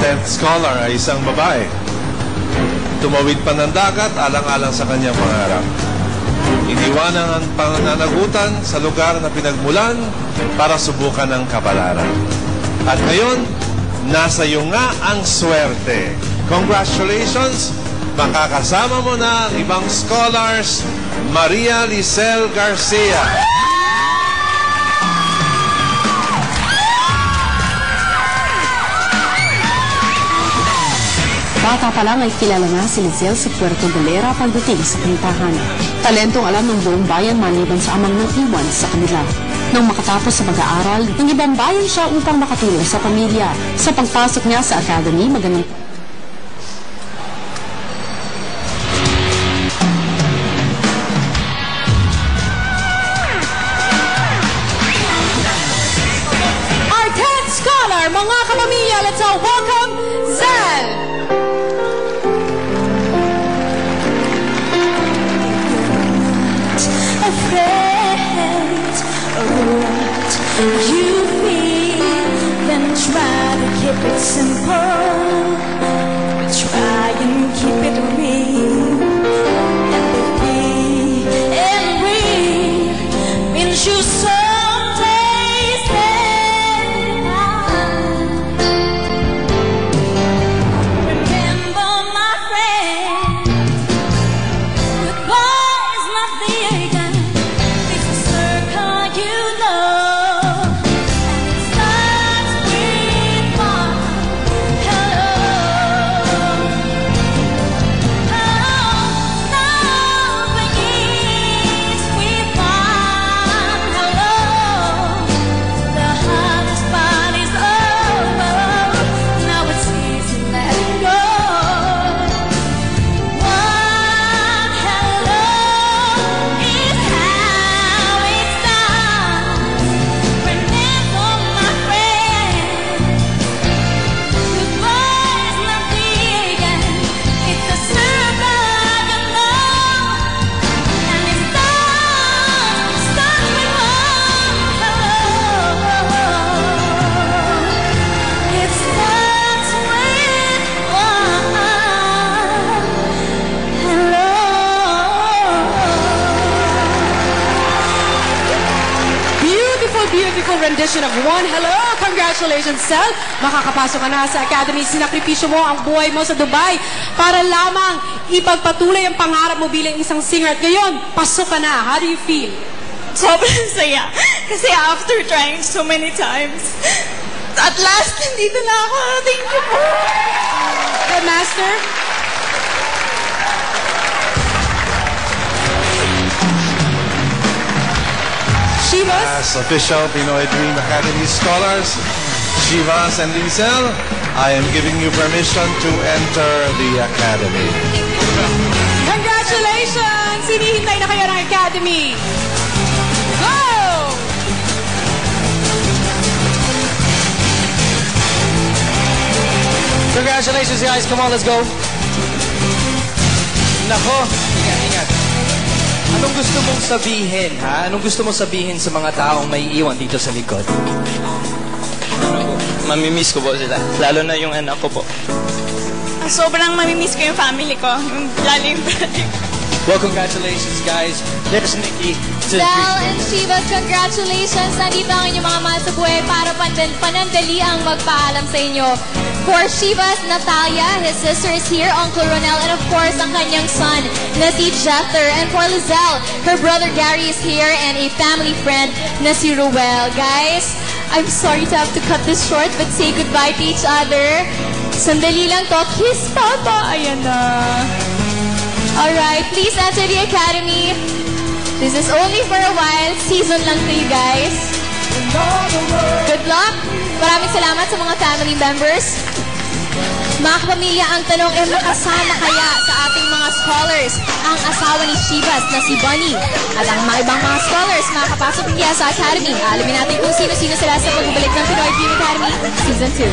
10th scholar ay isang babae. Tumawid pa ng dagat alang-alang sa kanyang pangarap. Iniwanan ang pananagutan sa lugar na pinagmulan para subukan ang kapalaran. At ngayon, nasa iyo nga ang swerte. Congratulations! Makakasama mo na ang ibang scholars, Maria Lisel Garcia. Bata pa lang ay kilala na si Lisel sa Puerto Galera pagdating sa kantahan. Talentong alam ng buong bayan maliban sa amang nang iwan sa kanila. Nang makatapos sa pag-aaral, nangibang bayan siya upang makatulong sa pamilya. Sa pagpasok niya sa academy, magandang our 10th scholar, mga kapamilya, let's all welcome Zel! Afraid of what you feel, then try to keep it simple, but try and keep it real. Empathy and real means you someday say remember, my friend, goodbye is not the end. It's a circle you love, and it starts with one hello. Love begins with one hello. The hardest part is over. Now it's easy letting go. One hello is how it starts. Remember, my friend, goodbye is not the end. It's a circle you know, and it starts with one hello. It starts with one hello. Beautiful, beautiful rendition of One Hello. Congratulations, Sel. Makakapasok ka na sa Academy. Sinakripisyo mo ang buhay mo sa Dubai para lamang ipagpatuloy ang pangarap mo bilang isang singer. At ngayon, pasok ka na. How do you feel? Sobrang saya. Kasi after trying so many times, at last, nandito na ako. Thank you po. Headmaster? Shivas? As official Pinoy Dream Academy scholars, Shivas and Lisel, I am giving you permission to enter the Academy. Congratulations! Hinihintay na kayo ng Academy. Go! Congratulations, guys. Come on, let's go. Nako, ingat. Anong gusto mong sabihin, ha? Anong gusto mong sabihin sa mga taong may iwan dito sa likod? Mamimiss ko po sila. Lalo na yung anak ko po. Sobrang mamimiss ko yung family ko. Lalo yung Well, congratulations, guys. There's Nikki. Belle and Shivas, congratulations! Nandito ang inyong mga mahal sa buhay para panandali ang magpaalam sa inyo. For Shivas, Natalia, his sister is here, Uncle Ronel, and of course, ang kanyang son, na si Jether. And for Lizelle, her brother Gary is here, and a family friend na si Ruel. Guys, I'm sorry to have to cut this short, but say goodbye to each other. Sandali lang to. Kiss, Papa! Ayan na. Alright, please enter the Academy. This is only for a while. Season lang to you guys. Good luck. Maraming salamat sa mga family members. Mga kapamilya, ang tanong ay makasama kaya sa ating mga scholars ang asawa ni Shivas na si Bunny. At ang mga ibang mga scholars makakapasok kaya sa Academy. Alamin natin kung sino-sino sila sa pagbabalik ng Pinoy Dream Academy Season 2.